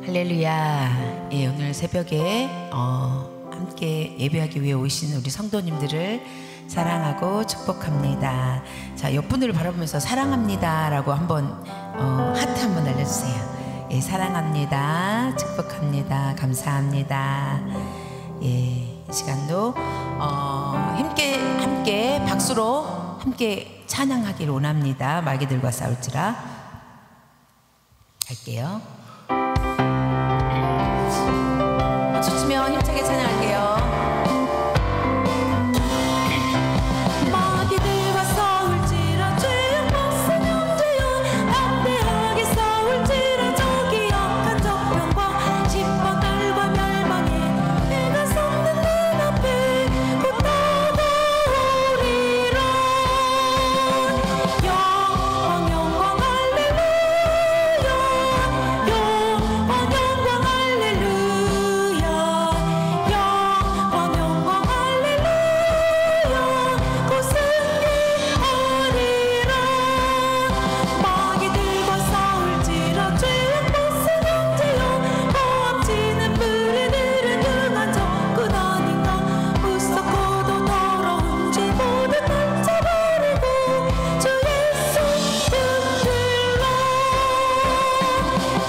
할렐루야. 예, 오늘 새벽에 함께 예배하기 위해 오신 우리 성도님들을 사랑하고 축복합니다. 자, 옆분들을 바라보면서 사랑합니다 라고 한번 하트 한번 날려주세요. 예, 사랑합니다, 축복합니다, 감사합니다. 예, 이 시간도 함께 박수로 함께 찬양하기를 원합니다. 마귀들과 싸울지라. 할게요. 박수 치며 힘차게 찬양할게요. 마귀들과 싸울지라 죄악 벗은 형제여, 담대하게 싸울지라 저기 약한 적병과 십박달과 멸망에 해가 솟는 눈앞에 곧 다가오리라. 영광 영광 할렐루야, 영광 영광 할렐루야, 영광 영광 할렐루야. 곧 승리하리라. 마귀들과 싸울지라 죄악 벗은 형제여, 범치는 불에 들은 등한 적군 아닌가. 무섭고도 더러운 죄 모두 던져버리고 주 예수 붙들라.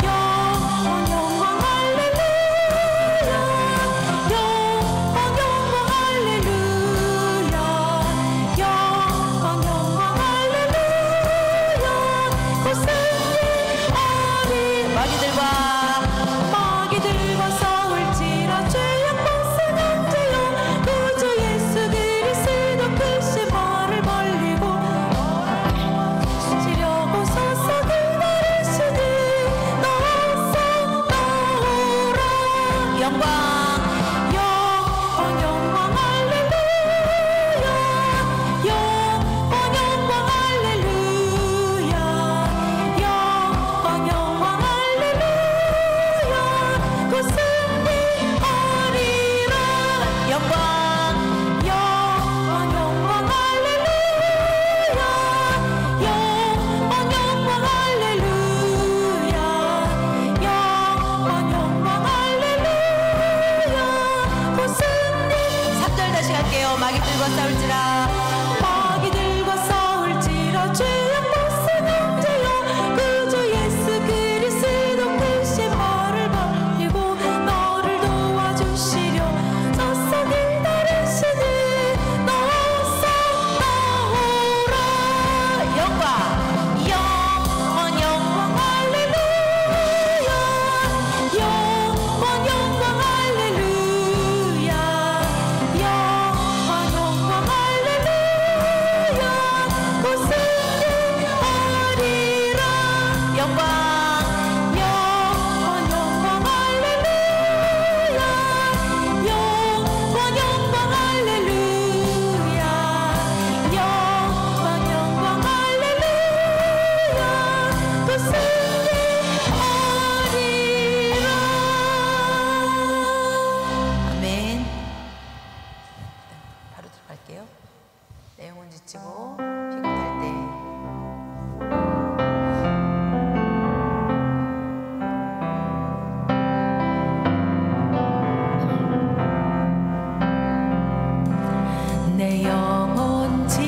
영광 영광 할렐루야, 영광 영광 할렐루야, 영광 영광 할렐루야. 곧 승리하리. 마귀들과 싸울지라 죄악 벗은 형제여, 구주 예수 그리스도 그 신발을 벌리고 지려고 서서 기다리시니 너서 나오라. 영광 영광 영광 할렐루야, 영광 영광 할렐루야, 영광 영광 할렐루야. 곧 승리하리라. 영광 영광 영광 할렐루야, 영광 영광 할렐루야, 영광 영광 할렐루야. 곧 승리. 3절 다시 갈게요. 마귀들과 싸울지라. 마귀들과 싸울지라 죄악 벗은 형제여, 구주 예수 그리스도 그 신발을 벌리고 너를 도와주시려 서서 기다리시니 너서 나오라. 영광 영광 영광 할렐루야, 영광 영광 할렐루야, 영광 영광 할렐루야. 곧 승리하리라. 영광 영광 영광 할렐루야, 영광 영광 할렐루야, 영광 영광 할렐루야. 곧 승리하리라. 아멘. 바로 들어갈게요. 내용은 지치고 피곤할 때 내 영혼 지치고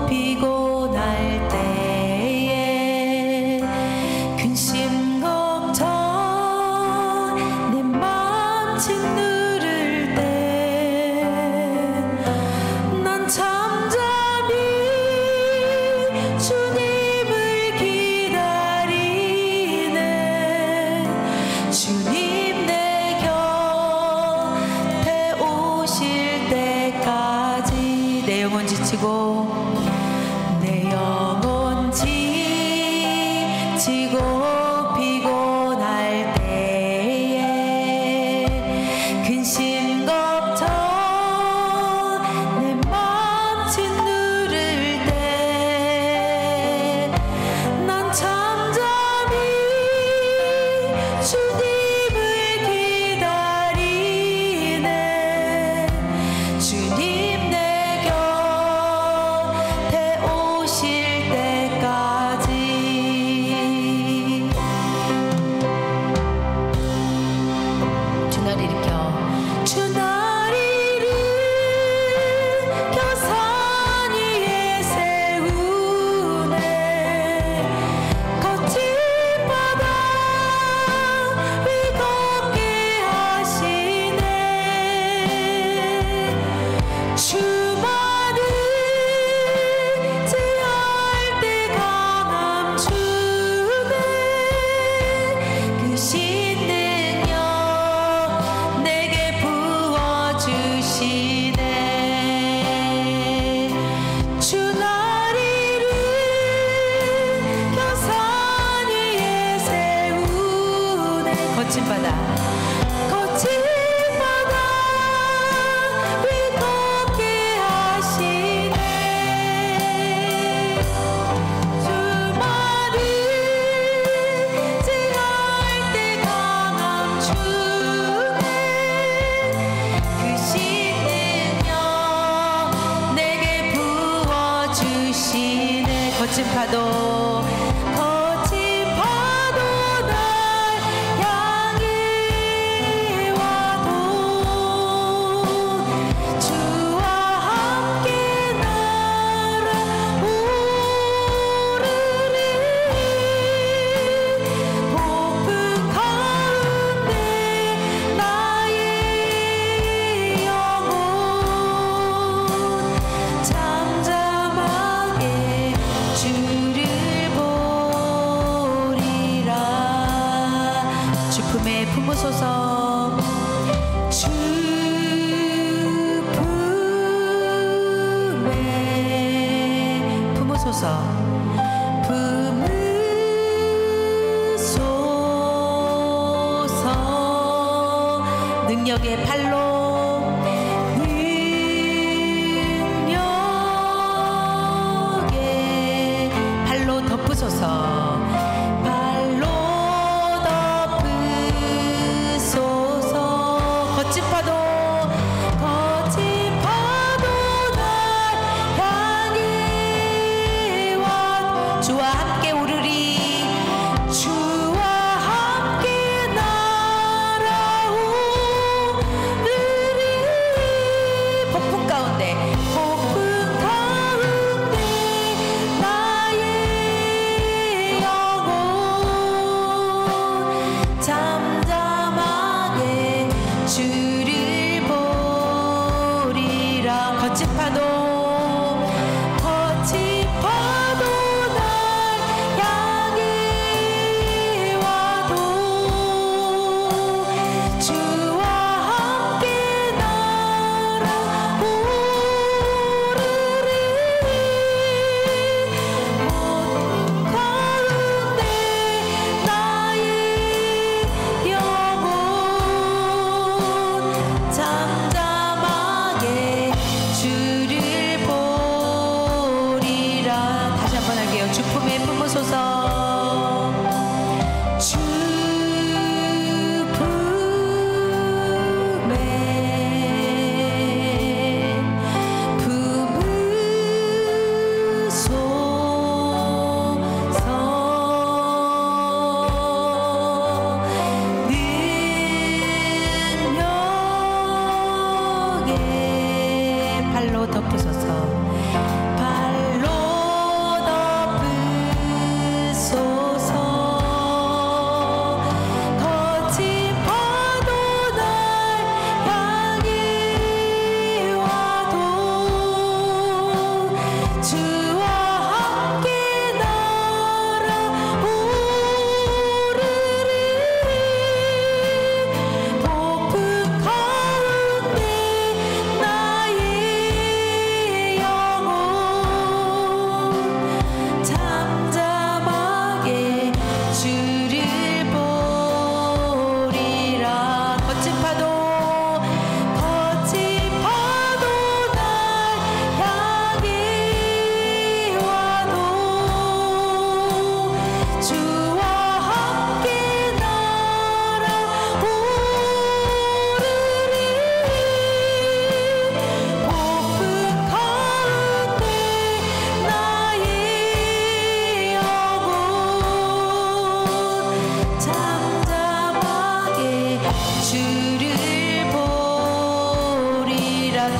피곤할 때에 근심 걱정 내 맘 짓누를 때 난 잠잠히 주님을 기다리네. 주님 내 곁에 오실 때까지. 내 영혼 지치고 내 영혼 지치고 피곤할 때에 근심 걱정 주 나리를 산 위에 세우네. 거친 바다 위 걷게 하시네. 주만을 제할 때 강함 주네. 그 신능력 내게 부어주시네. 주 나리를 산 위에 세우네. 거친 바다 거친 바다 위 걷게 하시네. 주만을 제할 때 강함 주네. 그 신능력 내게 부어주시네. 거친 파도 거친 파도 날 향해 와도 주와 함께 날아오르리. 폭풍 가운데 나의 영혼 잠잠하게 주를 보리라. 주품에 품으소서. 주품에 품으소서. 품으소서. 능력의 팔로 능력의 팔로 덮으소서. 발로 덮으소서. 거친 파도 거친 파도 날 향해 와. 주와 함께 오르리. 주와 함께 날아오르리. 폭풍 가운데 폭풍 가운데 나의 영혼 잠잠하게 주를 보리라. 거친 파도 거친 파도 날 향해 와도 주와 함께 날아오르리. 모든 가운데 나의 영혼 잠잠하게 주를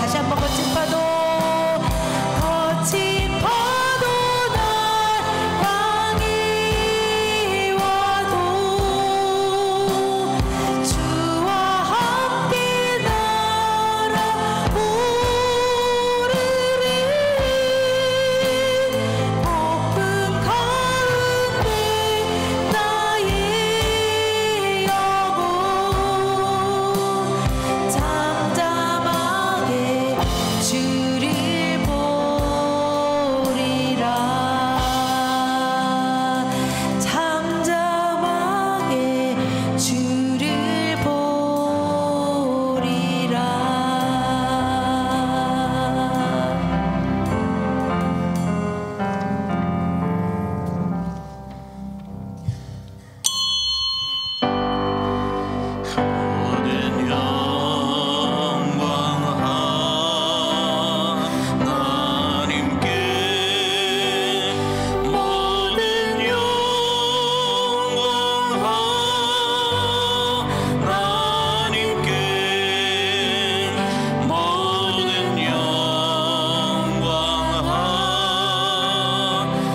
다시 한번 거친 파도 거친 파도 날 향해 와도 주와 함께 날아오르리 폭풍 가운데 나의 영혼 잠잠하게 주를 보리라 잠잠하게 주를 보리라 모든 영광 하나님께 모든 영광 하나님께 모든 영광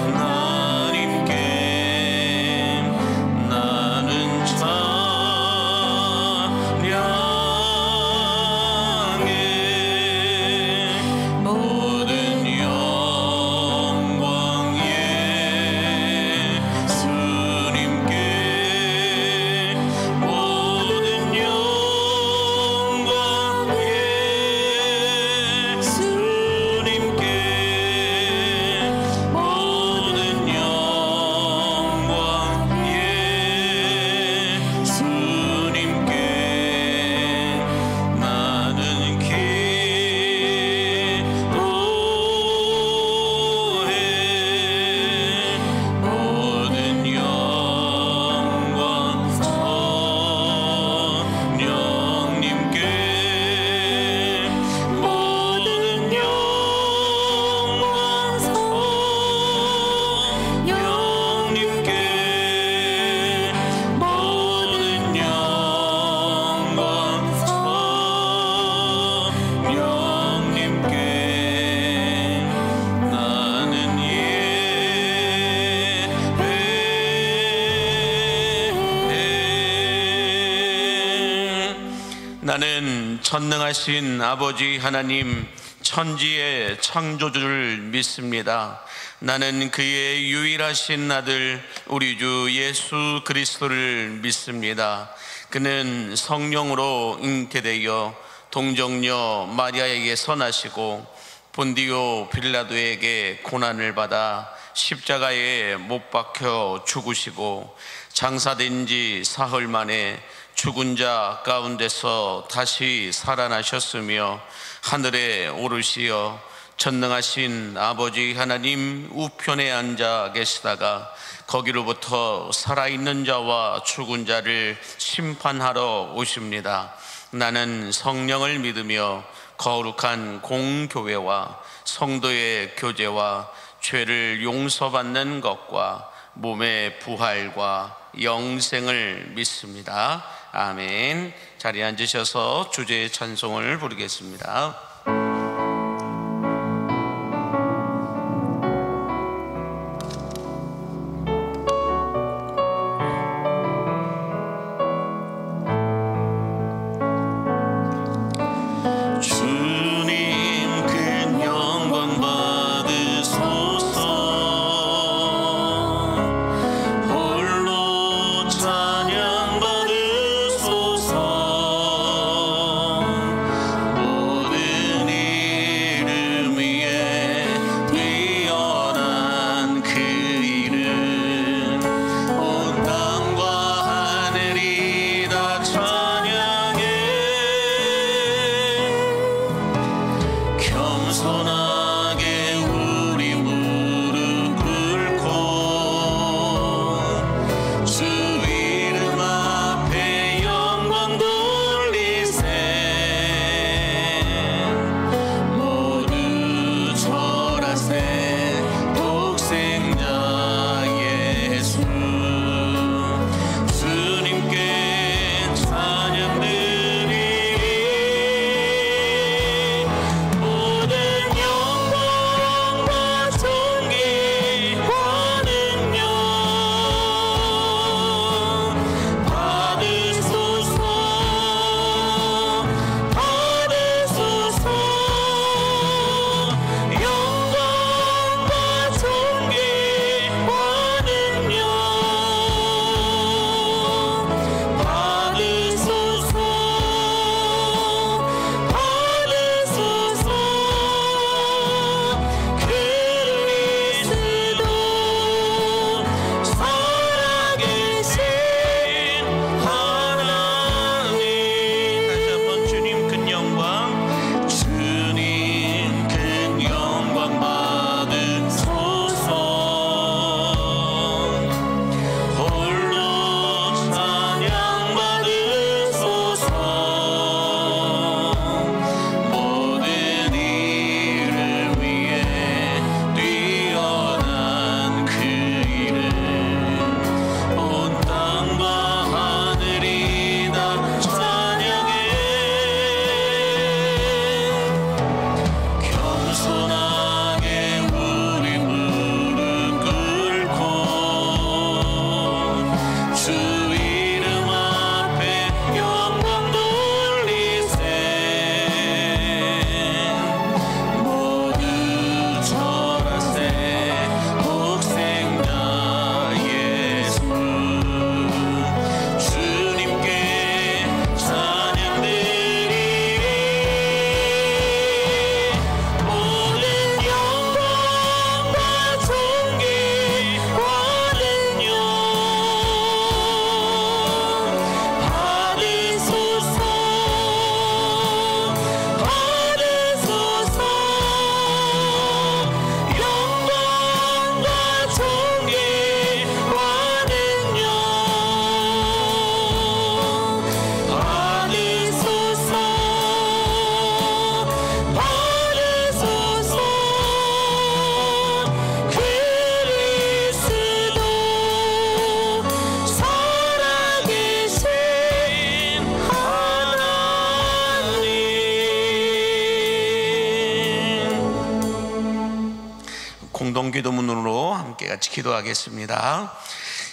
하나님께 나는 찬양해 모든 영광 예수님께 모든 영광 예수님께 모든 영광 예수님께 나는 기도해 모든 영광 성령님께 모든 영광 성령님께 모든 영광 성령님께 나는 예배해 나는 전능하신 아버지 하나님 천지의 창조주를 믿습니다. 나는 그의 유일하신 아들 우리 주 예수 그리스도를 믿습니다. 그는 성령으로 잉태되어 동정녀 마리아에게서 나시고 본디오 빌라도에게 고난을 받아 십자가에 못 박혀 죽으시고 장사된 지 사흘 만에 죽은 자 가운데서 다시 살아나셨으며 하늘에 오르시어 전능하신 아버지 하나님 우편에 앉아 계시다가 거기로부터 살아있는 자와 죽은 자를 심판하러 오십니다. 나는 성령을 믿으며 거룩한 공교회와 성도의 교제와 죄를 용서받는 것과 몸의 부활과 영생을 믿습니다. 아멘. 자리에 앉으셔서 주제의 찬송을 부르겠습니다. 주님 큰 영광 받으소서 홀로 찬양 받으소서 모든 공동기도문으로 함께 같이 기도하겠습니다.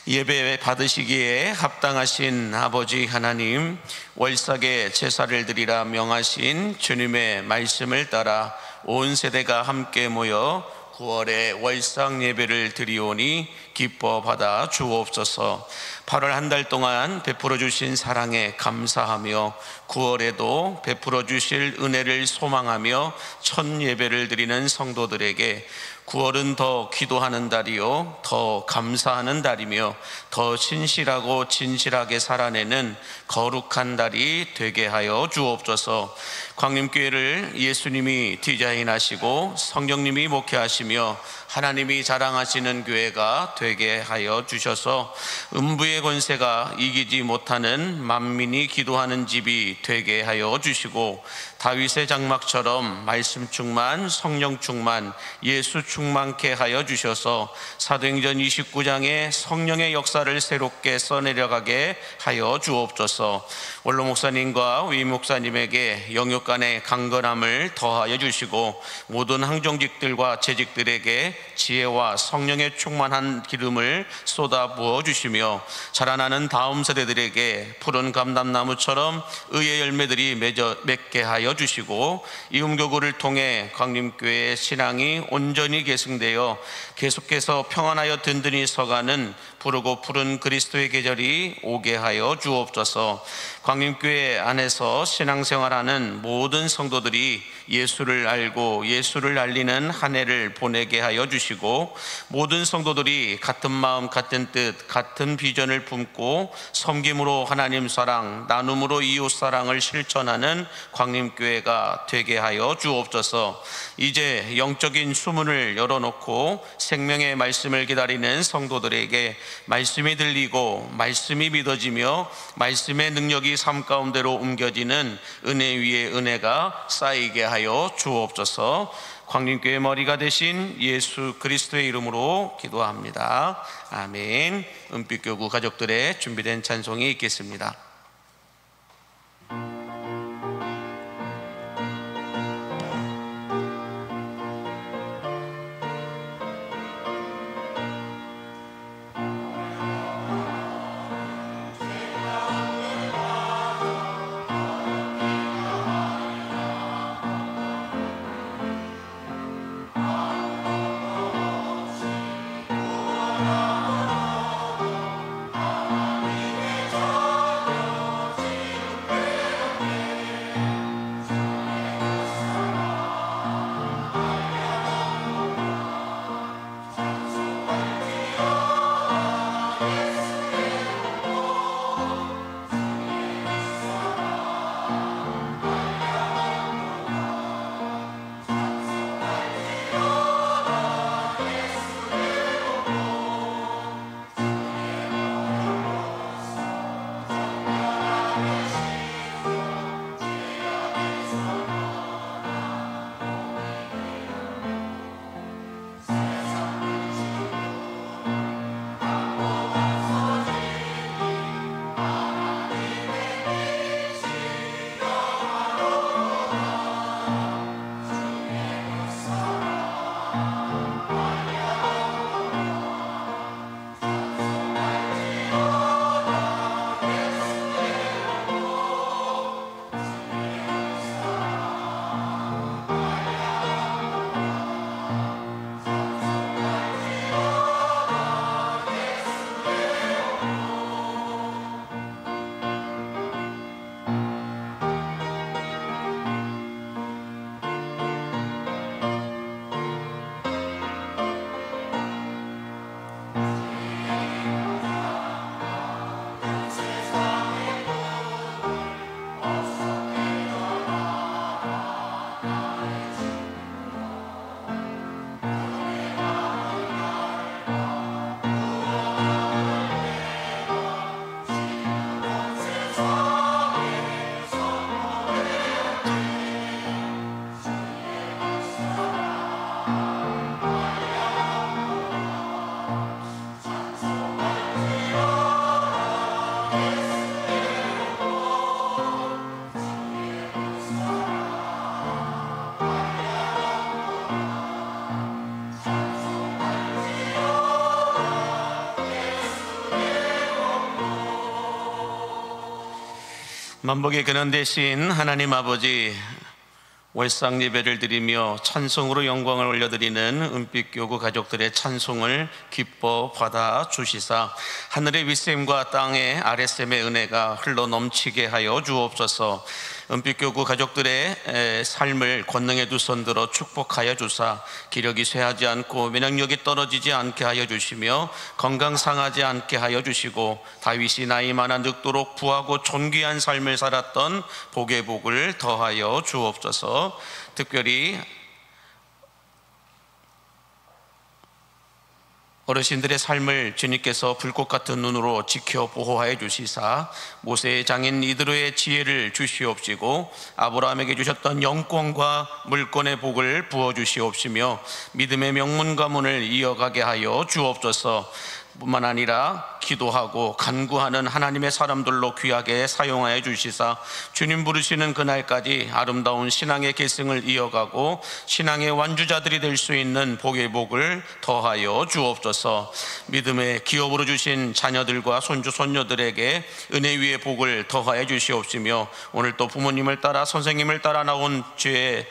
예배 받으시기에 합당하신 아버지 하나님, 월삭에 제사를 드리라 명하신 주님의 말씀을 따라 온 세대가 함께 모여 9월에 월삭 예배를 드리오니 기뻐 받아 주옵소서. 8월 한 달 동안 베풀어 주신 사랑에 감사하며 9월에도 베풀어 주실 은혜를 소망하며 첫 예배를 드리는 성도들에게 9월은 더 기도하는 달이요, 더 감사하는 달이며 더 신실하고 진실하게 살아내는 거룩한 달이 되게 하여 주옵소서. 광림교회를 예수님이 디자인하시고 성령님이 목회하시며 하나님이 자랑하시는 교회가 되게 하여 주셔서 음부의 권세가 이기지 못하는 만민이 기도하는 집이 되게 하여 주시고, 다윗의 장막처럼 말씀 충만, 성령 충만, 예수 충만케 하여 주셔서 사도행전 29장의 성령의 역사를 새롭게 써내려가게 하여 주옵소서. 원로 목사님과 위임 목사님에게 영육 간의 강건함을 더하여 주시고, 모든 항정직들과 재직들에게 지혜와 성령의 충만한 기름을 쏟아 부어 주시며, 자라나는 다음 세대들에게 푸른 감람나무처럼 의의 열매들이 맺게 하여 주시고, 이음교구를 통해 광림교회의 신앙이 온전히 계승되어 계속해서 평안하여 든든히 서가는 푸르고 푸른 그리스도의 계절이 오게 하여 주옵소서. 광림교회 안에서 신앙생활하는 모든 성도들이 예수를 알고 예수를 알리는 한 해를 보내게 하여 주시고, 모든 성도들이 같은 마음 같은 뜻 같은 비전을 품고 섬김으로 하나님 사랑, 나눔으로 이웃 사랑을 실천하는 광림교회가 되게 하여 주옵소서. 이제 영적인 수문을 열어놓고 생명의 말씀을 기다리는 성도들에게 말씀이 들리고 말씀이 믿어지며 말씀의 능력이 삶 가운데로 옮겨지는 은혜 위에 은혜가 쌓이게 하여 주옵소서. 광림교회 머리가 되신 예수 그리스도의 이름으로 기도합니다. 아멘. 은빛교구 가족들의 준비된 찬송이 있겠습니다. 만복의 근원 되신 하나님 아버지, 월상 예배를 드리며 찬송으로 영광을 올려드리는 은빛교구 가족들의 찬송을 기뻐 받아 주시사 하늘의 윗셈과 땅의 아랫셈의 은혜가 흘러 넘치게 하여 주옵소서. 은빛교구 가족들의 삶을 권능의 두 손 들어 축복하여 주사 기력이 쇠하지 않고 면역력이 떨어지지 않게 하여 주시며 건강 상하지 않게 하여 주시고 다윗이 나이 많아 늙도록 부하고 존귀한 삶을 살았던 복의 복을 더하여 주옵소서. 특별히 어르신들의 삶을 주님께서 불꽃 같은 눈으로 지켜 보호하여 주시사 모세의 장인 이드로의 지혜를 주시옵시고 아브라함에게 주셨던 영권과 물권의 복을 부어 주시옵시며 믿음의 명문 가문을 이어가게 하여 주옵소서. 뿐만 아니라 기도하고 간구하는 하나님의 사람들로 귀하게 사용하여 주시사 주님 부르시는 그날까지 아름다운 신앙의 계승을 이어가고 신앙의 완주자들이 될 수 있는 복의 복을 더하여 주옵소서. 믿음의 기업으로 주신 자녀들과 손주 손녀들에게 은혜 위의 복을 더하여 주시옵시며 오늘 또 부모님을 따라 선생님을 따라 나온 죄의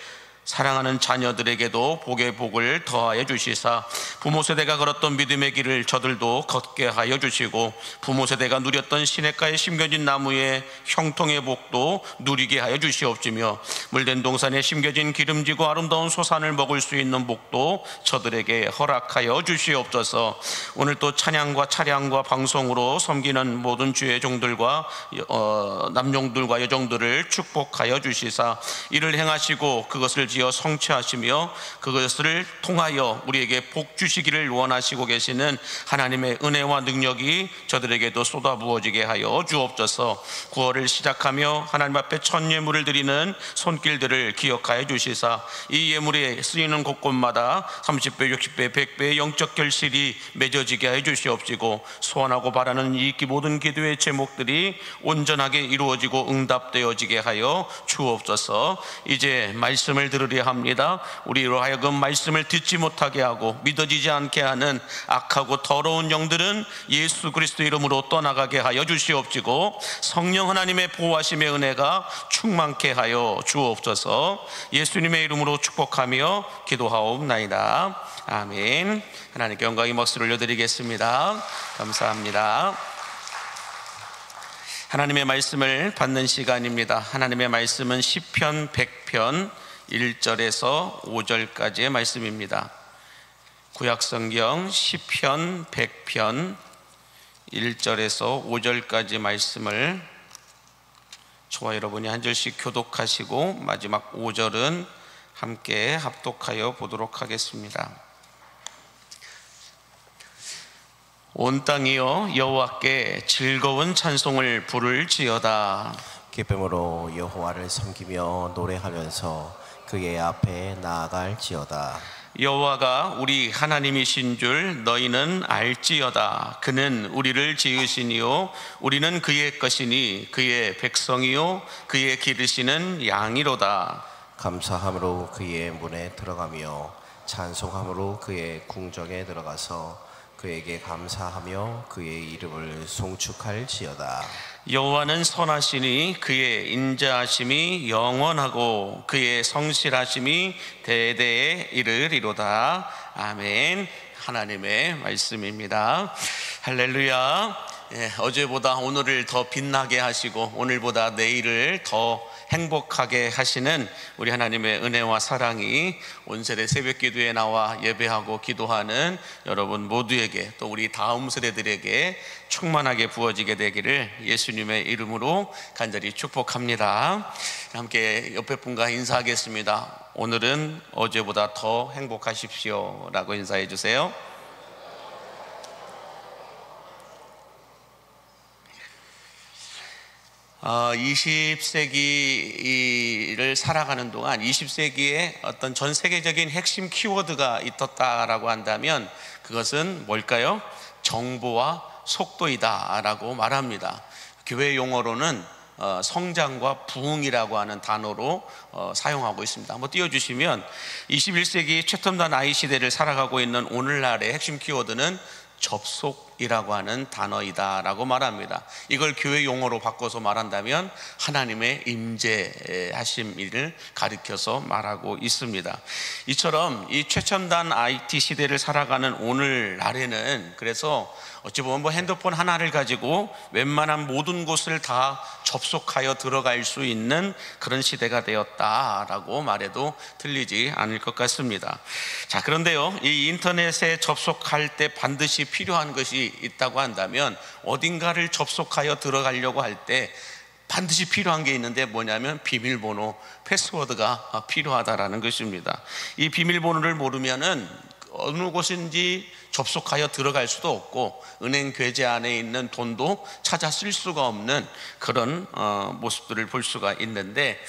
사랑하는 자녀들에게도 복의 복을 더하여 주시사 부모 세대가 걸었던 믿음의 길을 저들도 걷게 하여 주시고 부모 세대가 누렸던 시냇가에 심겨진 나무의 형통의 복도 누리게 하여 주시옵시며 물된 동산에 심겨진 기름지고 아름다운 소산을 먹을 수 있는 복도 저들에게 허락하여 주시옵소서. 오늘 또 찬양과 차량과 방송으로 섬기는 모든 주의 종들과 남종들과 여종들을 축복하여 주시사 이를 행하시고 그것을 지어 성취하시며 그것을 통하여 우리에게 복 주시기를 원하시고 계시는 하나님의 은혜와 능력이 저들에게도 쏟아 부어지게 하여 주옵소서. 구월을 시작하며 하나님 앞에 첫 예물을 드리는 손길들을 기억하여 주시사 이 예물에 쓰이는 곳곳마다 30배, 60배, 100배의 영적 결실이 맺어지게 하여 주시옵시고 소원하고 바라는 이 모든 기도의 제목들이 온전하게 이루어지고 응답되어지게 하여 주옵소서. 이제 말씀을 들으려 합니다. 우리로 하여금 말씀을 듣지 못하게 하고 믿어지지 않게 하는 악하고 더러운 영들은 예수 그리스도 이름으로 떠나가게 하여 주시옵시고 성령 하나님의 보호하심의 은혜가 충만케 하여 주옵소서. 예수님의 이름으로 축복하며 기도하옵나이다. 아멘. 하나님께 영광의 목소리를 올려드리겠습니다. 감사합니다. 하나님의 말씀을 받는 시간입니다. 하나님의 말씀은 시편 100편 1절에서 5절까지의 말씀입니다. 구약성경 시편 100편 1절에서 5절까지 말씀을 저와 여러분이 한 절씩 교독하시고 마지막 5절은 함께 합독하여 보도록 하겠습니다. 온 땅이여 여호와께 즐거운 찬송을 부를지어다. 기쁨으로 여호와를 섬기며 노래하면서 그의 앞에 나아갈지어다. 여호와가 우리 하나님이신 줄 너희는 알지어다. 그는 우리를 지으시니요 우리는 그의 것이니 그의 백성이요 그의 기르시는 양이로다. 감사함으로 그의 문에 들어가며 찬송함으로 그의 궁정에 들어가서 그에게 감사하며 그의 이름을 송축할지어다. 여호와는 선하시니 그의 인자하심이 영원하고 그의 성실하심이 대대에 이르리로다. 아멘. 하나님의 말씀입니다. 할렐루야. 어제보다 오늘을 더 빛나게 하시고 오늘보다 내일을 더 행복하게 하시는 우리 하나님의 은혜와 사랑이 온 세대 새벽 기도에 나와 예배하고 기도하는 여러분 모두에게 또 우리 다음 세대들에게 충만하게 부어지게 되기를 예수님의 이름으로 간절히 축복합니다. 함께 옆에 분과 인사하겠습니다. 오늘은 어제보다 더 행복하십시오 라고 인사해 주세요. 어, 20세기를 살아가는 동안 20세기에 어떤 전 세계적인 핵심 키워드가 있었다라고 한다면 그것은 뭘까요? 정보와 속도이다 라고 말합니다. 교회 용어로는 성장과 부흥이라고 하는 단어로 사용하고 있습니다. 한번 띄워주시면 21세기 최첨단 AI 시대를 살아가고 있는 오늘날의 핵심 키워드는 접속 접속이라고 하는 단어이다라고 말합니다. 이걸 교회 용어로 바꿔서 말한다면 하나님의 임재하심을 가리켜서 말하고 있습니다. 이처럼 이 최첨단 IT 시대를 살아가는 오늘날에는 그래서 어찌 보면 뭐 핸드폰 하나를 가지고 웬만한 모든 곳을 다 접속하여 들어갈 수 있는 그런 시대가 되었다라고 말해도 틀리지 않을 것 같습니다. 자, 그런데요, 이 인터넷에 접속할 때 반드시 필요한 것이 있다고 한다면 어딘가를 접속하여 들어가려고 할 때 반드시 필요한 게 있는데 뭐냐면 비밀번호, 패스워드가 필요하다라는 것입니다. 이 비밀번호를 모르면은 어느 곳인지 접속하여 들어갈 수도 없고 은행 계좌 안에 있는 돈도 찾아 쓸 수가 없는 그런 모습들을 볼 수가 있는데,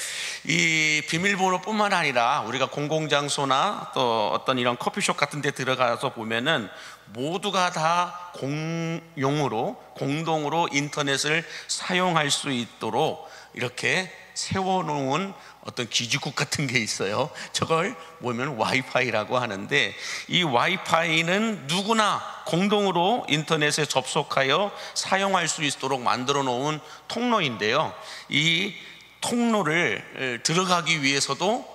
이 비밀번호뿐만 아니라 우리가 공공장소나 또 어떤 이런 커피숍 같은 데 들어가서 보면은 모두가 다 공동으로 인터넷을 사용할 수 있도록 이렇게 세워놓은 어떤 기지국 같은 게 있어요. 저걸 보면 와이파이라고 하는데, 이 와이파이는 누구나 공동으로 인터넷에 접속하여 사용할 수 있도록 만들어 놓은 통로인데요, 이 통로를 들어가기 위해서도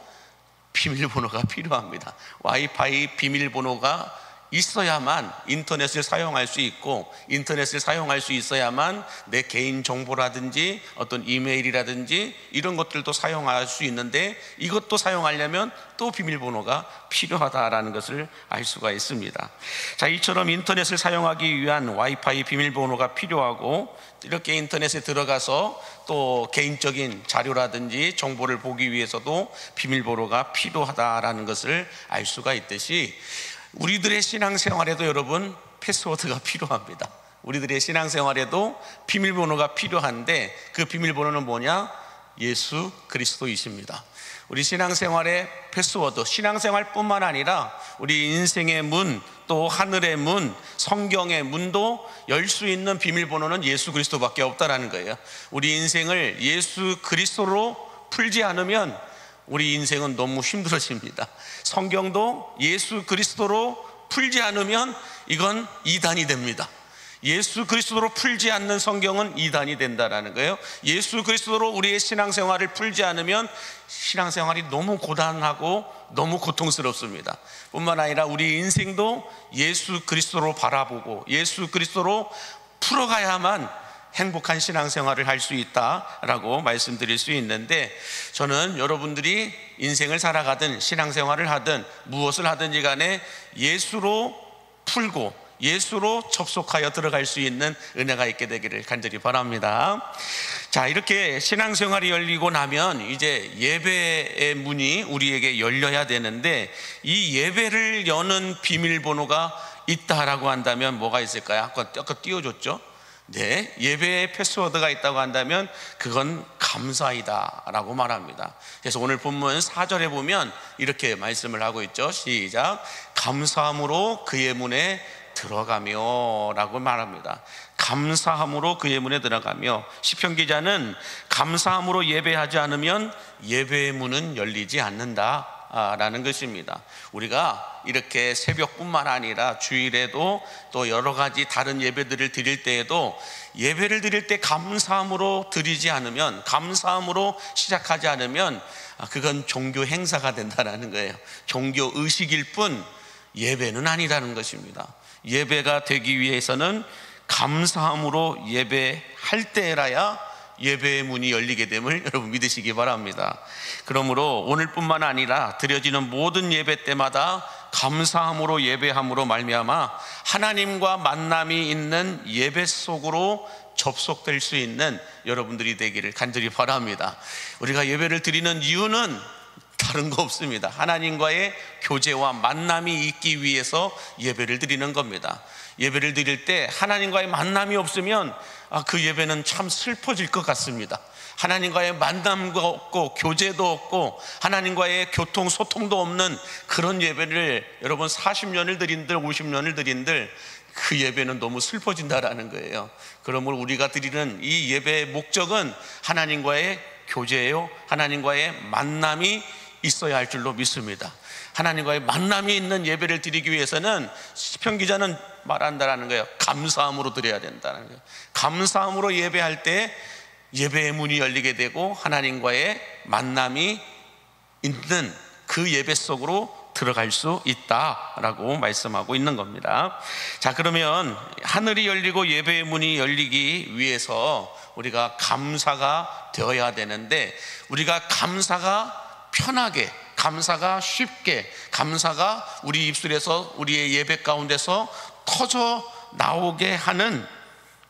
비밀번호가 필요합니다. 와이파이 비밀번호가 있어야만 인터넷을 사용할 수 있고, 인터넷을 사용할 수 있어야만 내 개인 정보라든지 어떤 이메일이라든지 이런 것들도 사용할 수 있는데, 이것도 사용하려면 또 비밀번호가 필요하다라는 것을 알 수가 있습니다. 자, 이처럼 인터넷을 사용하기 위한 와이파이 비밀번호가 필요하고, 이렇게 인터넷에 들어가서 또 개인적인 자료라든지 정보를 보기 위해서도 비밀번호가 필요하다라는 것을 알 수가 있듯이, 우리들의 신앙생활에도 여러분 패스워드가 필요합니다. 우리들의 신앙생활에도 비밀번호가 필요한데, 그 비밀번호는 뭐냐? 예수 그리스도이십니다. 우리 신앙생활의 패스워드, 신앙생활뿐만 아니라 우리 인생의 문, 또 하늘의 문, 성경의 문도 열 수 있는 비밀번호는 예수 그리스도밖에 없다라는 거예요. 우리 인생을 예수 그리스도로 풀지 않으면 우리 인생은 너무 힘들어집니다. 성경도 예수 그리스도로 풀지 않으면 이건 이단이 됩니다. 예수 그리스도로 풀지 않는 성경은 이단이 된다라는 거예요. 예수 그리스도로 우리의 신앙생활을 풀지 않으면 신앙생활이 너무 고단하고 너무 고통스럽습니다. 뿐만 아니라 우리 인생도 예수 그리스도로 바라보고 예수 그리스도로 풀어가야만 행복한 신앙생활을 할 수 있다라고 말씀드릴 수 있는데, 저는 여러분들이 인생을 살아가든 신앙생활을 하든 무엇을 하든지 간에 예수로 풀고 예수로 접속하여 들어갈 수 있는 은혜가 있게 되기를 간절히 바랍니다. 자, 이렇게 신앙생활이 열리고 나면 이제 예배의 문이 우리에게 열려야 되는데, 이 예배를 여는 비밀번호가 있다라고 한다면 뭐가 있을까요? 아까 띄워줬죠? 네, 예배의 패스워드가 있다고 한다면 그건 감사이다 라고 말합니다. 그래서 오늘 본문 4절에 보면 이렇게 말씀을 하고 있죠. 시작. 감사함으로 그의 문에 들어가며 라고 말합니다. 감사함으로 그의 문에 들어가며, 시편 기자는 감사함으로 예배하지 않으면 예배의 문은 열리지 않는다 라는 것입니다. 우리가 이렇게 새벽뿐만 아니라 주일에도 또 여러 가지 다른 예배들을 드릴 때에도 예배를 드릴 때 감사함으로 드리지 않으면, 감사함으로 시작하지 않으면 그건 종교 행사가 된다는 거예요. 종교 의식일 뿐 예배는 아니라는 것입니다. 예배가 되기 위해서는 감사함으로 예배할 때라야 예배의 문이 열리게 됨을 여러분 믿으시기 바랍니다. 그러므로 오늘뿐만 아니라 드려지는 모든 예배 때마다 감사함으로 예배함으로 말미암아 하나님과 만남이 있는 예배 속으로 접속될 수 있는 여러분들이 되기를 간절히 바랍니다. 우리가 예배를 드리는 이유는 다른 거 없습니다. 하나님과의 교제와 만남이 있기 위해서 예배를 드리는 겁니다. 예배를 드릴 때 하나님과의 만남이 없으면 그 예배는 참 슬퍼질 것 같습니다. 하나님과의 만남도 없고 교제도 없고 하나님과의 교통 소통도 없는 그런 예배를 여러분 40년을 드린들 50년을 드린들 그 예배는 너무 슬퍼진다라는 거예요. 그러므로 우리가 드리는 이 예배의 목적은 하나님과의 교제예요. 하나님과의 만남이 있어야 할 줄로 믿습니다. 하나님과의 만남이 있는 예배를 드리기 위해서는 시편 기자는 말한다라는 거예요. 감사함으로 드려야 된다는 거예요. 감사함으로 예배할 때 예배의 문이 열리게 되고 하나님과의 만남이 있는 그 예배 속으로 들어갈 수 있다라고 말씀하고 있는 겁니다. 자, 그러면 하늘이 열리고 예배의 문이 열리기 위해서 우리가 감사가 되어야 되는데, 우리가 감사가 편하게, 감사가 쉽게, 감사가 우리 입술에서, 우리의 예배 가운데서 터져 나오게 하는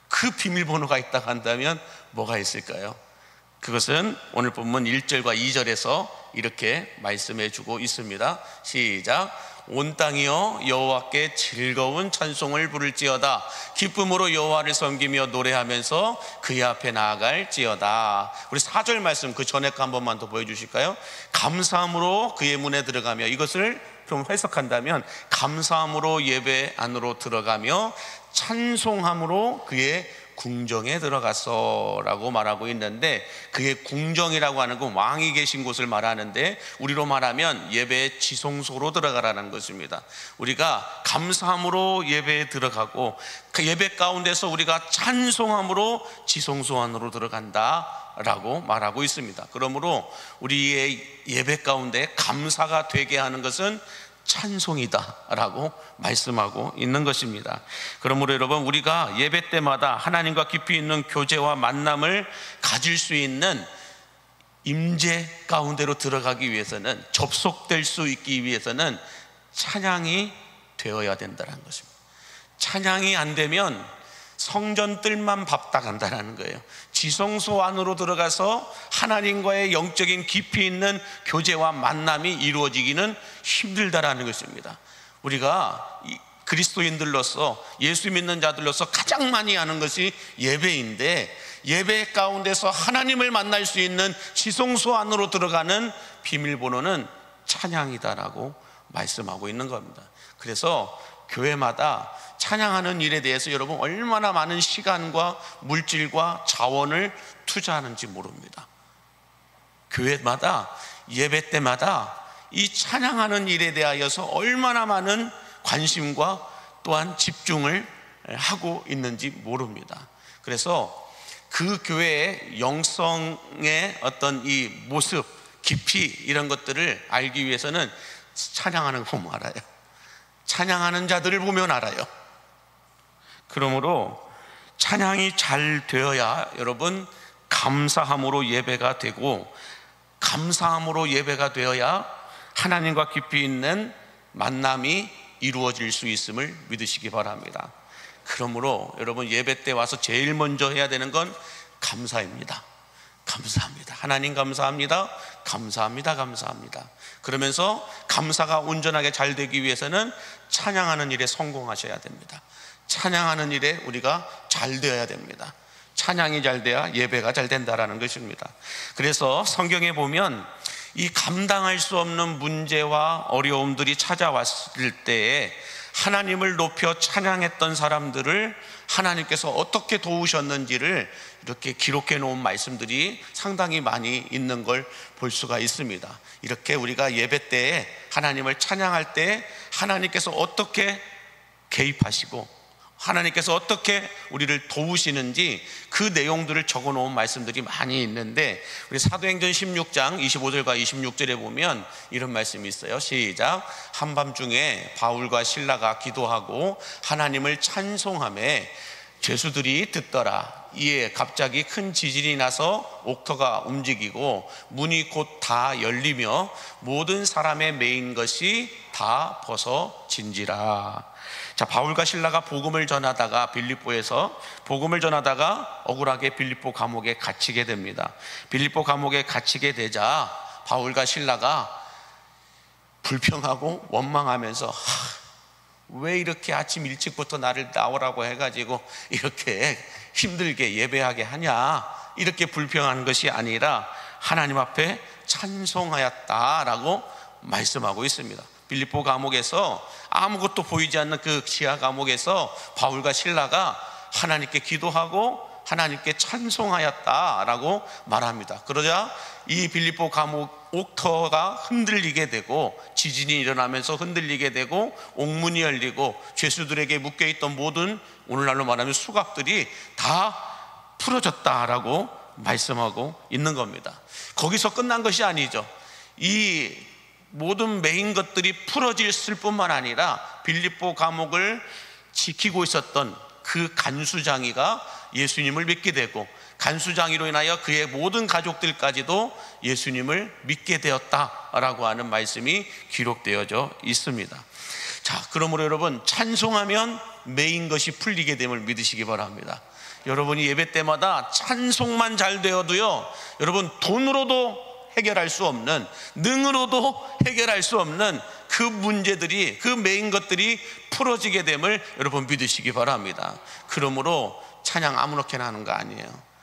그 비밀번호가 있다고 한다면 뭐가 있을까요? 그것은 오늘 본문 1절과 2절에서 이렇게 말씀해 주고 있습니다. 시작. 온 땅이여 여호와께 즐거운 찬송을 부를지어다. 기쁨으로 여호와를 섬기며 노래하면서 그의 앞에 나아갈지어다. 우리 4절 말씀 그 전에 거 한 번만 더 보여주실까요? 감사함으로 그의 문에 들어가며, 이것을 좀 해석한다면 감사함으로 예배 안으로 들어가며 찬송함으로 그의 궁정에 들어갔어 라고 말하고 있는데, 그의 궁정이라고 하는 건 왕이 계신 곳을 말하는데, 우리로 말하면 예배의 지성소로 들어가라는 것입니다. 우리가 감사함으로 예배에 들어가고 그 예배 가운데서 우리가 찬송함으로 지성소 안으로 들어간다 라고 말하고 있습니다. 그러므로 우리의 예배 가운데 감사가 되게 하는 것은 찬송이다 라고 말씀하고 있는 것입니다. 그러므로 여러분, 우리가 예배 때마다 하나님과 깊이 있는 교제와 만남을 가질 수 있는 임재 가운데로 들어가기 위해서는, 접속될 수 있기 위해서는 찬양이 되어야 된다는 것입니다. 찬양이 안 되면 성전 뜰만 밟다 간다는 거예요. 지성소 안으로 들어가서 하나님과의 영적인 깊이 있는 교제와 만남이 이루어지기는 힘들다라는 것입니다. 우리가 그리스도인들로서, 예수 믿는 자들로서 가장 많이 하는 것이 예배인데, 예배 가운데서 하나님을 만날 수 있는 지성소 안으로 들어가는 비밀번호는 찬양이다라고 말씀하고 있는 겁니다. 그래서 교회마다 찬양하는 일에 대해서 여러분 얼마나 많은 시간과 물질과 자원을 투자하는지 모릅니다. 교회마다 예배 때마다 이 찬양하는 일에 대하여서 얼마나 많은 관심과 또한 집중을 하고 있는지 모릅니다. 그래서 그 교회의 영성의 어떤 이 모습, 깊이, 이런 것들을 알기 위해서는 찬양하는 거 보면 알아요. 찬양하는 자들을 보면 알아요. 그러므로 찬양이 잘 되어야 여러분 감사함으로 예배가 되고, 감사함으로 예배가 되어야 하나님과 깊이 있는 만남이 이루어질 수 있음을 믿으시기 바랍니다. 그러므로 여러분 예배 때 와서 제일 먼저 해야 되는 건 감사입니다. 감사합니다. 하나님 감사합니다. 감사합니다. 감사합니다. 그러면서 감사가 온전하게 잘 되기 위해서는 찬양하는 일에 성공하셔야 됩니다. 찬양하는 일에 우리가 잘 되어야 됩니다. 찬양이 잘 돼야 예배가 잘 된다라는 것입니다. 그래서 성경에 보면 이 감당할 수 없는 문제와 어려움들이 찾아왔을 때에 하나님을 높여 찬양했던 사람들을 하나님께서 어떻게 도우셨는지를 이렇게 기록해 놓은 말씀들이 상당히 많이 있는 걸 볼 수가 있습니다. 이렇게 우리가 예배 때에 하나님을 찬양할 때 하나님께서 어떻게 개입하시고 하나님께서 어떻게 우리를 도우시는지 그 내용들을 적어 놓은 말씀들이 많이 있는데, 우리 사도행전 16장 25절과 26절에 보면 이런 말씀이 있어요. 시작. 한밤중에 바울과 실라가 기도하고 하나님을 찬송하며 죄수들이 듣더라. 이에 갑자기 큰 지진이 나서 옥토가 움직이고 문이 곧 다 열리며 모든 사람의 매인 것이 다 벗어진지라. 자, 바울과 실라가 복음을 전하다가 빌립보에서 복음을 전하다가 억울하게 빌립보 감옥에 갇히게 됩니다. 빌립보 감옥에 갇히게 되자 바울과 실라가 불평하고 원망하면서 왜 이렇게 아침 일찍부터 나를 나오라고 해가지고 이렇게 힘들게 예배하게 하냐, 이렇게 불평하는 것이 아니라 하나님 앞에 찬송하였다라고 말씀하고 있습니다. 빌립보 감옥에서 아무것도 보이지 않는 그 지하 감옥에서 바울과 실라가 하나님께 기도하고 하나님께 찬송하였다라고 말합니다. 그러자 이 빌립보 감옥 옥터가 흔들리게 되고, 지진이 일어나면서 흔들리게 되고, 옥문이 열리고, 죄수들에게 묶여있던 모든, 오늘날로 말하면 수갑들이 다 풀어졌다라고 말씀하고 있는 겁니다. 거기서 끝난 것이 아니죠. 이 모든 메인 것들이 풀어졌을 뿐만 아니라 빌립보 감옥을 지키고 있었던 그 간수장이가 예수님을 믿게 되고, 간수장이로 인하여 그의 모든 가족들까지도 예수님을 믿게 되었다라고 하는 말씀이 기록되어져 있습니다. 자, 그러므로 여러분, 찬송하면 메인 것이 풀리게 됨을 믿으시기 바랍니다. 여러분이 예배 때마다 찬송만 잘 되어도요, 여러분 돈으로도 해결할 수 없는, 능으로도 해결할 수 없는 그 문제들이, 그 메인 것들이 풀어지게 됨을 여러분 믿으시기 바랍니다. 그러므로 찬양 아무렇게나 하는 거 아니에요.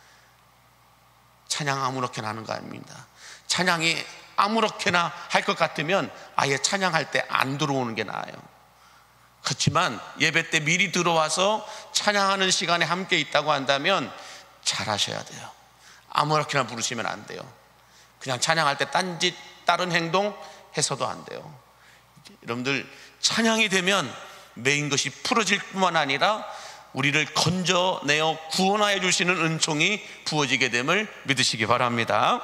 찬양 아무렇게나 하는 거 아닙니다. 찬양이 아무렇게나 할 것 같으면 아예 찬양할 때 안 들어오는 게 나아요. 그렇지만 예배 때 미리 들어와서 찬양하는 시간에 함께 있다고 한다면 잘 하셔야 돼요. 아무렇게나 부르시면 안 돼요. 그냥 찬양할 때 딴짓, 다른 행동 해서도 안 돼요. 여러분들, 찬양이 되면 메인 것이 풀어질 뿐만 아니라 우리를 건져내어 구원하여 주시는 은총이 부어지게 됨을 믿으시기 바랍니다.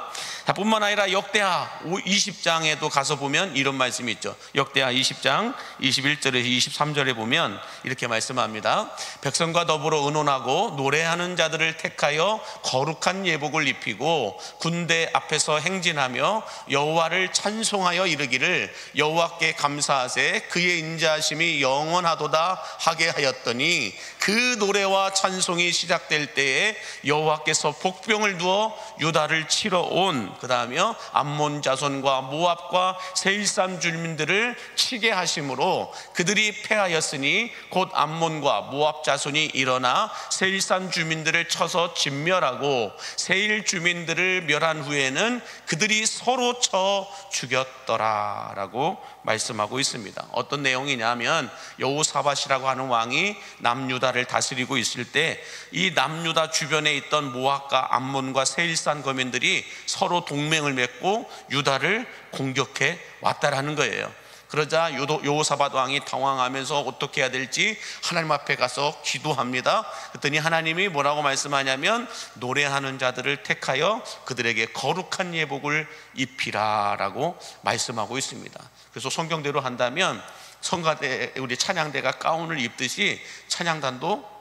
뿐만 아니라 역대하 20장에도 가서 보면 이런 말씀이 있죠. 역대하 20장 21절에서 23절에 보면 이렇게 말씀합니다. 백성과 더불어 의논하고 노래하는 자들을 택하여 거룩한 예복을 입히고 군대 앞에서 행진하며 여호와를 찬송하여 이르기를 여호와께 감사하세 그의 인자하심이 영원하도다 하게 하였더니 그 노래와 찬송이 시작될 때에 여호와께서 복병을 두어 유다를 치러 온, 그 다음에 암몬 자손과 모압과 세일산 주민들을 치게 하심으로 그들이 패하였으니 곧 암몬과 모압 자손이 일어나 세일산 주민들을 쳐서 진멸하고 세일 주민들을 멸한 후에는 그들이 서로 쳐 죽였더라 라고 말씀하고 있습니다. 어떤 내용이냐면 여호사밧이라고 하는 왕이 남유다를 다스리고 있을 때 이 남유다 주변에 있던 모압과 암몬과 세일산 거민들이 서로 동맹을 맺고 유다를 공격해 왔다라는 거예요. 그러자 여호사밧 왕이 당황하면서 어떻게 해야 될지 하나님 앞에 가서 기도합니다. 그랬더니 하나님이 뭐라고 말씀하냐면 노래하는 자들을 택하여 그들에게 거룩한 예복을 입히라 라고 말씀하고 있습니다. 그래서 성경대로 한다면 성가대, 우리 찬양대가 가운을 입듯이 찬양단도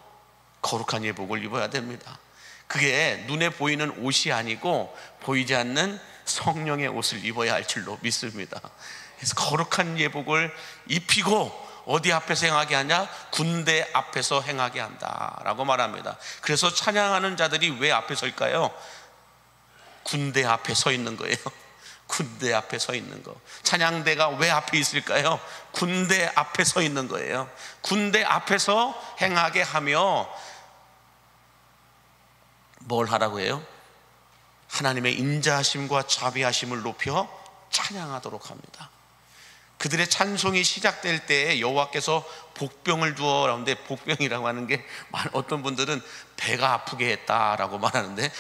거룩한 예복을 입어야 됩니다. 그게 눈에 보이는 옷이 아니고 보이지 않는 성령의 옷을 입어야 할 줄로 믿습니다. 그래서 거룩한 예복을 입히고 어디 앞에서 행하게 하냐? 군대 앞에서 행하게 한다라고 말합니다. 그래서 찬양하는 자들이 왜 앞에 설까요? 군대 앞에 서 있는 거예요. 군대 앞에 서 있는 거. 찬양대가 왜 앞에 있을까요? 군대 앞에 서 있는 거예요. 군대 앞에서 행하게 하며 뭘 하라고 해요? 하나님의 인자하심과 자비하심을 높여 찬양하도록 합니다. 그들의 찬송이 시작될 때에 여호와께서 복병을 두어 라는데, 복병이라고 하는 게 어떤 분들은 배가 아프게 했다라고 말하는데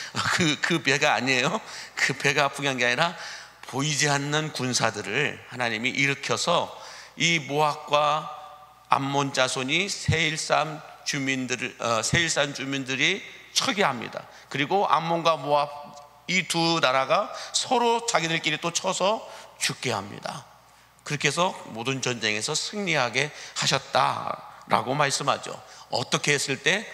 그 배가 아니에요. 그 배가 아프게 한 게 아니라 보이지 않는 군사들을 하나님이 일으켜서 이 모압과 암몬 자손이 세일산 주민들이 처게 합니다. 그리고 암몬과 모압 이 두 나라가 서로 자기들끼리 또 쳐서 죽게 합니다. 그렇게 해서 모든 전쟁에서 승리하게 하셨다라고 말씀하죠. 어떻게 했을 때?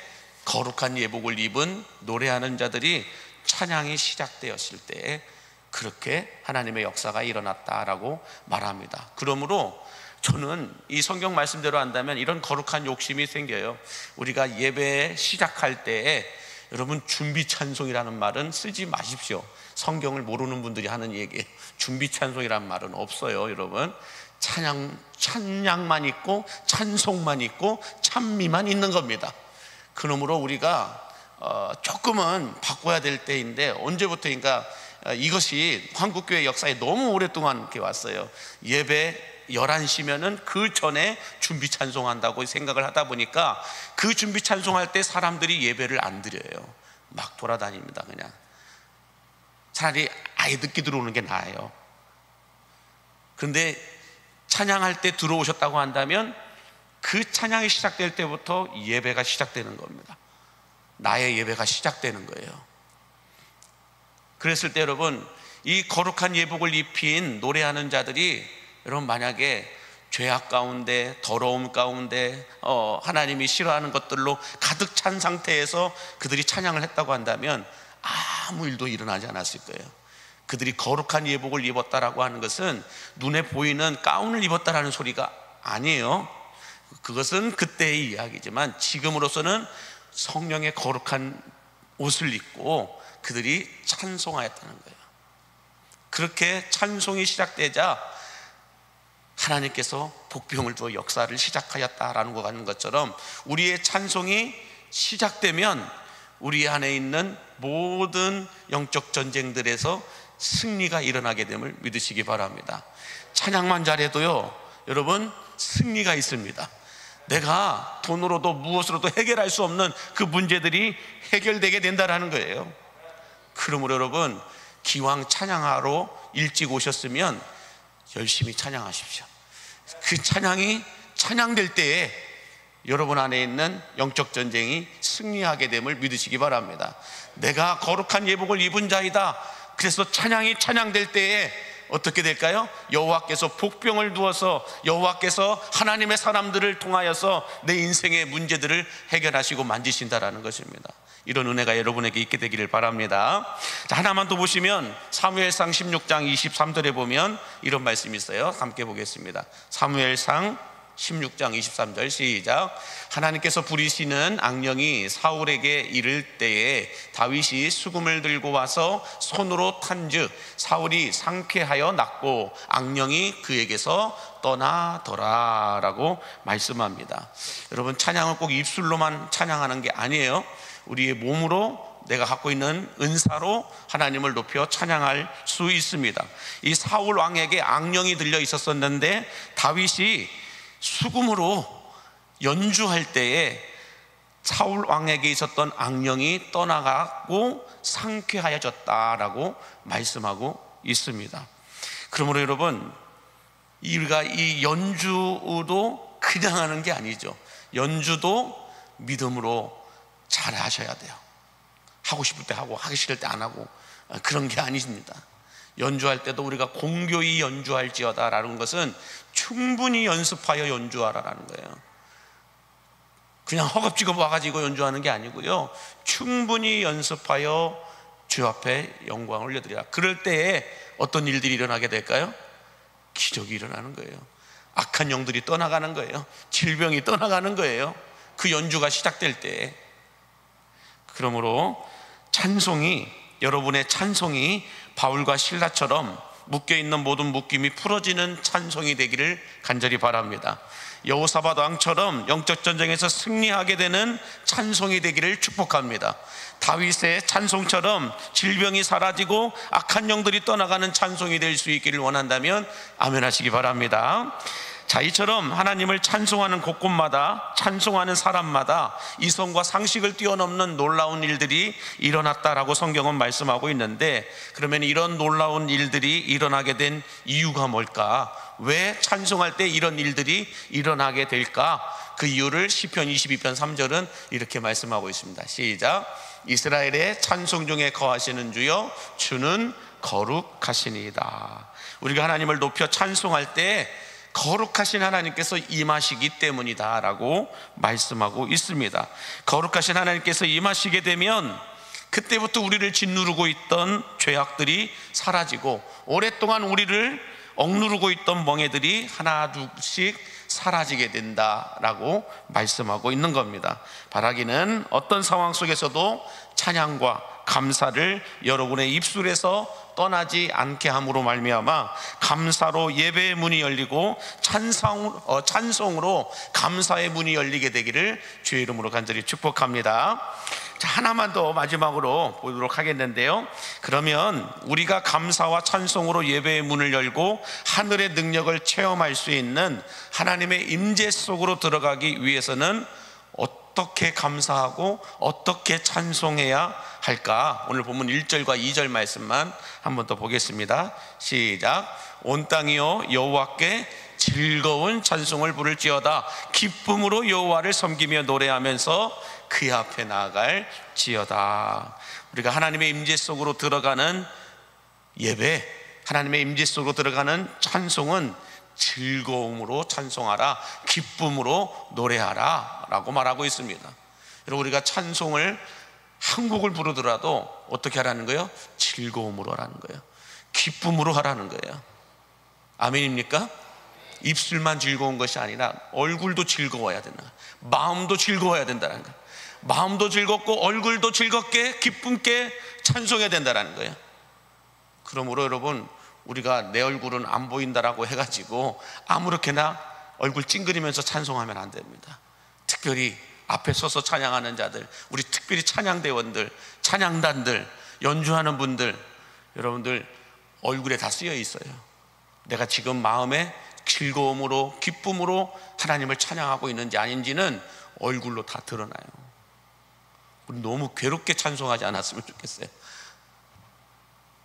거룩한 예복을 입은 노래하는 자들이 찬양이 시작되었을 때 그렇게 하나님의 역사가 일어났다라고 말합니다. 그러므로 저는 이 성경 말씀대로 한다면 이런 거룩한 욕심이 생겨요. 우리가 예배 시작할 때에 여러분 준비 찬송이라는 말은 쓰지 마십시오. 성경을 모르는 분들이 하는 얘기예요. 준비 찬송이라는 말은 없어요. 여러분, 찬양만 있고 찬송만 있고 찬미만 있는 겁니다. 그러므로 우리가 조금은 바꿔야 될 때인데, 언제부터인가 이것이 한국교회 역사에 너무 오랫동안 이렇게 왔어요. 예배 11시면은 그 전에 준비 찬송한다고 생각을 하다 보니까 그 준비 찬송할 때 사람들이 예배를 안 드려요. 막 돌아다닙니다. 그냥 차라리 아예 늦게 들어오는 게 나아요. 그런데 찬양할 때 들어오셨다고 한다면 그 찬양이 시작될 때부터 예배가 시작되는 겁니다. 나의 예배가 시작되는 거예요. 그랬을 때 여러분, 이 거룩한 예복을 입힌 노래하는 자들이 여러분 만약에 죄악 가운데, 더러움 가운데, 하나님이 싫어하는 것들로 가득 찬 상태에서 그들이 찬양을 했다고 한다면 아무 일도 일어나지 않았을 거예요. 그들이 거룩한 예복을 입었다라고 하는 것은 눈에 보이는 가운을 입었다라는 소리가 아니에요. 그것은 그때의 이야기지만 지금으로서는 성령의 거룩한 옷을 입고 그들이 찬송하였다는 거예요. 그렇게 찬송이 시작되자 하나님께서 복병을 두어 역사를 시작하였다라는 것 같은 것처럼 우리의 찬송이 시작되면 우리 안에 있는 모든 영적 전쟁들에서 승리가 일어나게 됨을 믿으시기 바랍니다. 찬양만 잘해도요 여러분 승리가 있습니다. 내가 돈으로도 무엇으로도 해결할 수 없는 그 문제들이 해결되게 된다라는 거예요. 그러므로 여러분 기왕 찬양하러 일찍 오셨으면 열심히 찬양하십시오. 그 찬양이 찬양될 때에 여러분 안에 있는 영적 전쟁이 승리하게 됨을 믿으시기 바랍니다. 내가 거룩한 예복을 입은 자이다. 그래서 찬양이 찬양될 때에 어떻게 될까요? 여호와께서 복병을 두어서 여호와께서 하나님의 사람들을 통하여서 내 인생의 문제들을 해결하시고 만지신다라는 것입니다. 이런 은혜가 여러분에게 있게 되기를 바랍니다. 자, 하나만 더 보시면 사무엘상 16장 23절에 보면 이런 말씀이 있어요. 함께 보겠습니다. 사무엘상 16장 23절 시작. 하나님께서 부리시는 악령이 사울에게 이를 때에 다윗이 수금을 들고 와서 손으로 탄즉 사울이 상쾌하여 낫고 악령이 그에게서 떠나더라 라고 말씀합니다. 여러분 찬양은 꼭 입술로만 찬양하는 게 아니에요. 우리의 몸으로 내가 갖고 있는 은사로 하나님을 높여 찬양할 수 있습니다. 이 사울 왕에게 악령이 들려 있었었는데 다윗이 수금으로 연주할 때에 사울 왕에게 있었던 악령이 떠나가고 상쾌하여졌다라고 말씀하고 있습니다. 그러므로 여러분 우리가 이 연주도 그냥 하는 게 아니죠. 연주도 믿음으로 잘 하셔야 돼요. 하고 싶을 때 하고 하기 싫을 때 안 하고 그런 게 아닙니다. 연주할 때도 우리가 공교히 연주할지어다 라는 것은 충분히 연습하여 연주하라라는 거예요. 그냥 허겁지겁 와가지고 연주하는 게 아니고요, 충분히 연습하여 주 앞에 영광을 올려드리라. 그럴 때에 어떤 일들이 일어나게 될까요? 기적이 일어나는 거예요. 악한 영들이 떠나가는 거예요. 질병이 떠나가는 거예요. 그 연주가 시작될 때에. 그러므로 여러분의 찬송이 바울과 실라처럼 묶여있는 모든 묶임이 풀어지는 찬송이 되기를 간절히 바랍니다. 여호사밧 왕처럼 영적 전쟁에서 승리하게 되는 찬송이 되기를 축복합니다. 다윗의 찬송처럼 질병이 사라지고 악한 영들이 떠나가는 찬송이 될 수 있기를 원한다면 아멘 하시기 바랍니다. 자, 이처럼 하나님을 찬송하는 곳곳마다 찬송하는 사람마다 이성과 상식을 뛰어넘는 놀라운 일들이 일어났다라고 성경은 말씀하고 있는데, 그러면 이런 놀라운 일들이 일어나게 된 이유가 뭘까? 왜 찬송할 때 이런 일들이 일어나게 될까? 그 이유를 시편 22편 3절은 이렇게 말씀하고 있습니다. 시작. 이스라엘의 찬송 중에 거하시는 주여 주는 거룩하시니이다. 우리가 하나님을 높여 찬송할 때 거룩하신 하나님께서 임하시기 때문이다 라고 말씀하고 있습니다. 거룩하신 하나님께서 임하시게 되면 그때부터 우리를 짓누르고 있던 죄악들이 사라지고 오랫동안 우리를 억누르고 있던 멍에들이 하나 둘씩 사라지게 된다라고 말씀하고 있는 겁니다. 바라기는 어떤 상황 속에서도 찬양과 감사를 여러분의 입술에서 떠나지 않게 함으로 말미암아 감사로 예배의 문이 열리고 찬송으로 감사의 문이 열리게 되기를 주의 이름으로 간절히 축복합니다. 자, 하나만 더 마지막으로 보도록 하겠는데요, 그러면 우리가 감사와 찬송으로 예배의 문을 열고 하늘의 능력을 체험할 수 있는 하나님의 임재 속으로 들어가기 위해서는 어떻게 감사하고 어떻게 찬송해야 할까? 오늘 본문 1절과 2절 말씀만 한 번 더 보겠습니다. 시작. 온 땅이여 여호와께 즐거운 찬송을 부를지어다. 기쁨으로 여호와를 섬기며 노래하면서 그의 앞에 나아갈지어다. 우리가 하나님의 임재 속으로 들어가는 예배, 하나님의 임재 속으로 들어가는 찬송은 즐거움으로 찬송하라, 기쁨으로 노래하라 라고 말하고 있습니다. 여러분, 우리가 찬송을 한 곡을 부르더라도 어떻게 하라는 거예요? 즐거움으로 하라는 거예요. 기쁨으로 하라는 거예요. 아멘입니까? 입술만 즐거운 것이 아니라 얼굴도 즐거워야 된다. 마음도 즐거워야 된다는 거예요. 마음도 즐겁고 얼굴도 즐겁게 기쁨께 찬송해야 된다는 거예요. 그러므로 여러분, 우리가 내 얼굴은 안 보인다라고 해가지고 아무렇게나 얼굴 찡그리면서 찬송하면 안 됩니다. 특별히 앞에 서서 찬양하는 자들, 우리 특별히 찬양대원들, 찬양단들, 연주하는 분들, 여러분들 얼굴에 다 쓰여 있어요. 내가 지금 마음에 즐거움으로 기쁨으로 하나님을 찬양하고 있는지 아닌지는 얼굴로 다 드러나요. 우리 너무 괴롭게 찬송하지 않았으면 좋겠어요.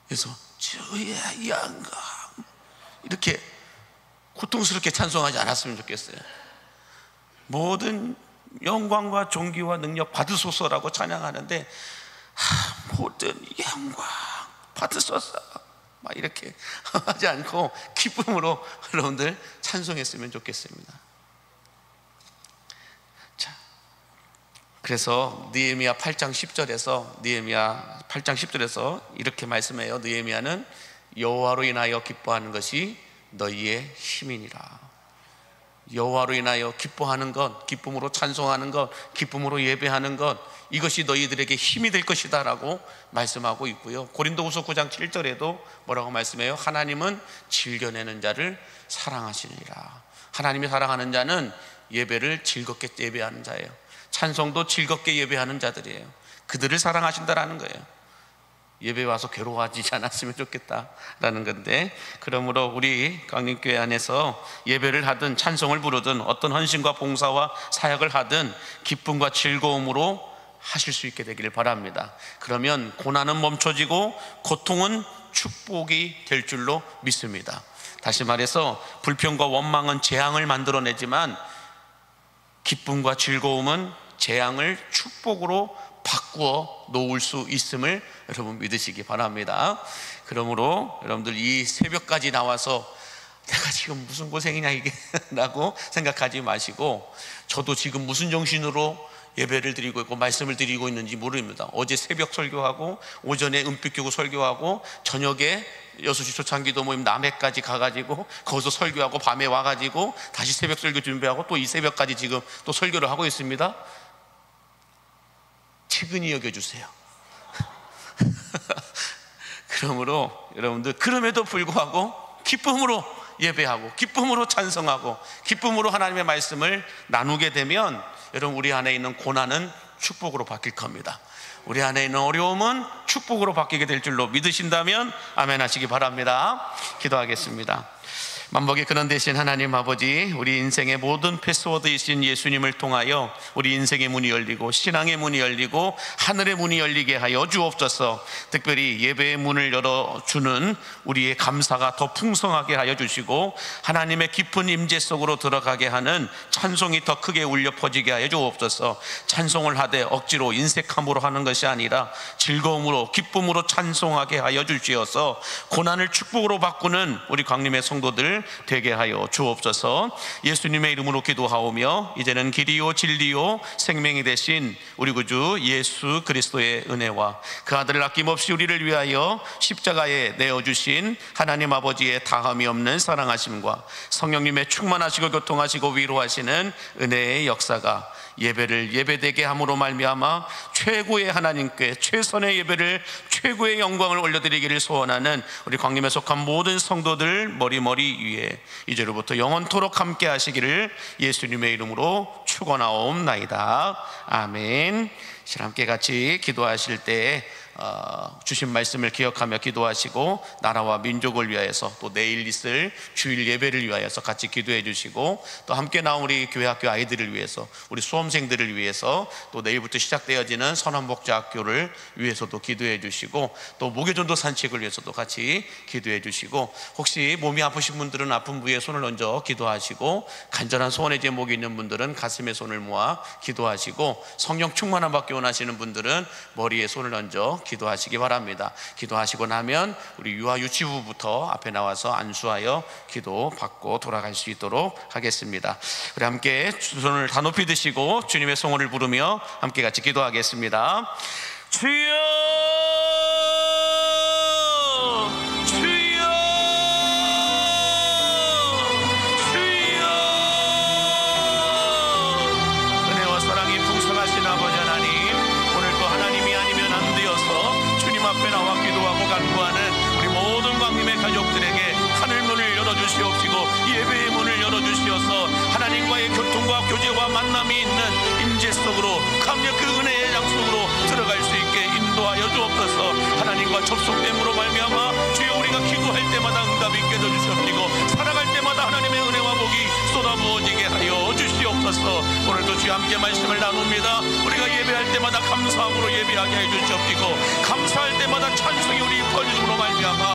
그래서 주의 영광 이렇게 고통스럽게 찬송하지 않았으면 좋겠어요. 모든 영광과 존귀와 능력 받으소서라고 찬양하는데 모든 영광 받으소서 막 이렇게 하지 않고 기쁨으로 여러분들 찬송했으면 좋겠습니다. 자, 그래서 느헤미야 8장 10절에서 이렇게 말씀해요. 느헤미야는 여호와로 인하여 기뻐하는 것이 너희의 힘이니라. 여호와로 인하여 기뻐하는 것, 기쁨으로 찬송하는 것, 기쁨으로 예배하는 것, 이것이 너희들에게 힘이 될 것이다 라고 말씀하고 있고요. 고린도후서 9장 7절에도 뭐라고 말씀해요? 하나님은 즐겨내는 자를 사랑하시니라. 하나님이 사랑하는 자는 예배를 즐겁게 예배하는 자예요. 찬송도 즐겁게 예배하는 자들이에요. 그들을 사랑하신다라는 거예요. 예배 와서 괴로워하지 않았으면 좋겠다라는 건데, 그러므로 우리 강림교회 안에서 예배를 하든 찬송을 부르든 어떤 헌신과 봉사와 사역을 하든 기쁨과 즐거움으로 하실 수 있게 되기를 바랍니다. 그러면 고난은 멈춰지고 고통은 축복이 될 줄로 믿습니다. 다시 말해서 불평과 원망은 재앙을 만들어내지만 기쁨과 즐거움은 재앙을 축복으로 바꾸어 놓을 수 있음을 여러분 믿으시기 바랍니다. 그러므로 여러분들 이 새벽까지 나와서 내가 지금 무슨 고생이냐 이게 라고 생각하지 마시고, 저도 지금 무슨 정신으로 예배를 드리고 있고 말씀을 드리고 있는지 모릅니다. 어제 새벽 설교하고 오전에 은빛 교구 설교하고 저녁에 6시 초창기도 모임 남해까지 가가지고 거기서 설교하고 밤에 와가지고 다시 새벽 설교 준비하고 또 이 새벽까지 지금 또 설교를 하고 있습니다. 측은히 여겨주세요. 그러므로 여러분들 그럼에도 불구하고 기쁨으로 예배하고 기쁨으로 찬송하고 기쁨으로 하나님의 말씀을 나누게 되면 여러분 우리 안에 있는 고난은 축복으로 바뀔 겁니다. 우리 안에 있는 어려움은 축복으로 바뀌게 될 줄로 믿으신다면 아멘 하시기 바랍니다. 기도하겠습니다. 만복의 근원 되신 하나님 아버지, 우리 인생의 모든 패스워드이신 예수님을 통하여 우리 인생의 문이 열리고 신앙의 문이 열리고 하늘의 문이 열리게 하여 주옵소서. 특별히 예배의 문을 열어주는 우리의 감사가 더 풍성하게 하여 주시고 하나님의 깊은 임재 속으로 들어가게 하는 찬송이 더 크게 울려 퍼지게 하여 주옵소서. 찬송을 하되 억지로 인색함으로 하는 것이 아니라 즐거움으로 기쁨으로 찬송하게 하여 주시어서 고난을 축복으로 바꾸는 우리 광림의 성도들 되게 하여 주옵소서. 예수님의 이름으로 기도하오며 이제는 길이요 진리요 생명이 되신 우리 구주 예수 그리스도의 은혜와 그 아들을 아낌없이 우리를 위하여 십자가에 내어주신 하나님 아버지의 다함이 없는 사랑하심과 성령님의 충만하시고 교통하시고 위로하시는 은혜의 역사가 예배를 예배되게 함으로 말미암아 최고의 하나님께 최선의 예배를 최고의 영광을 올려드리기를 소원하는 우리 광림에 속한 모든 성도들 머리머리 위에 이제로부터 영원토록 함께 하시기를 예수님의 이름으로 축원하옵나이다. 아멘. 함께 같이 기도하실 때 주신 말씀을 기억하며 기도하시고 나라와 민족을 위하여서 또 내일 있을 주일 예배를 위하여서 같이 기도해 주시고 또 함께 나온 우리 교회 학교 아이들을 위해서 우리 수험생들을 위해서 또 내일부터 시작되어지는 선한목자학교를 위해서도 기도해 주시고 또 무교전도 산책을 위해서도 같이 기도해 주시고 혹시 몸이 아프신 분들은 아픈 부위에 손을 얹어 기도하시고 간절한 소원의 제목이 있는 분들은 가슴에 손을 모아 기도하시고 성령 충만함 받기 원하시는 분들은 머리에 손을 얹어 기도하시기 바랍니다. 기도하시고 나면 우리 유아 유치부부터 앞에 나와서 안수하여 기도 받고 돌아갈 수 있도록 하겠습니다. 우리 함께 손을 다 높이 드시고 주님의 성호를 부르며 함께 같이 기도하겠습니다. 주여 주여 주여. 은혜와 사랑이 풍성하신 아버지 하나님, 오늘도 하나님이 아니면 안 되어서 주님 앞에 나와 기도하고 간구하는 우리 모든 광림의 가족들에게 하늘 문을 열어주시옵시고 예배의 문을 열어주시어서 하나님과의 교통과 교제와 만남이 있는 임재 속으로 강력 그 은혜의 장속으로 들어갈 수 있게 인도하여 주옵소서. 하나님과 접속됨으로 말미암아 주여 우리가 기도할 때마다 응답이 있게 해주시옵시고 살아갈 때마다 하나님의 은혜와 복이 쏟아부어지게 하여 주시옵소서. 오늘도 주여 함께 말씀을 나눕니다. 우리가 예배할 때마다 감사함으로 예배하게 해 주시옵시고 감사할 때마다 찬송이 우리 퍼짐으로 말미암아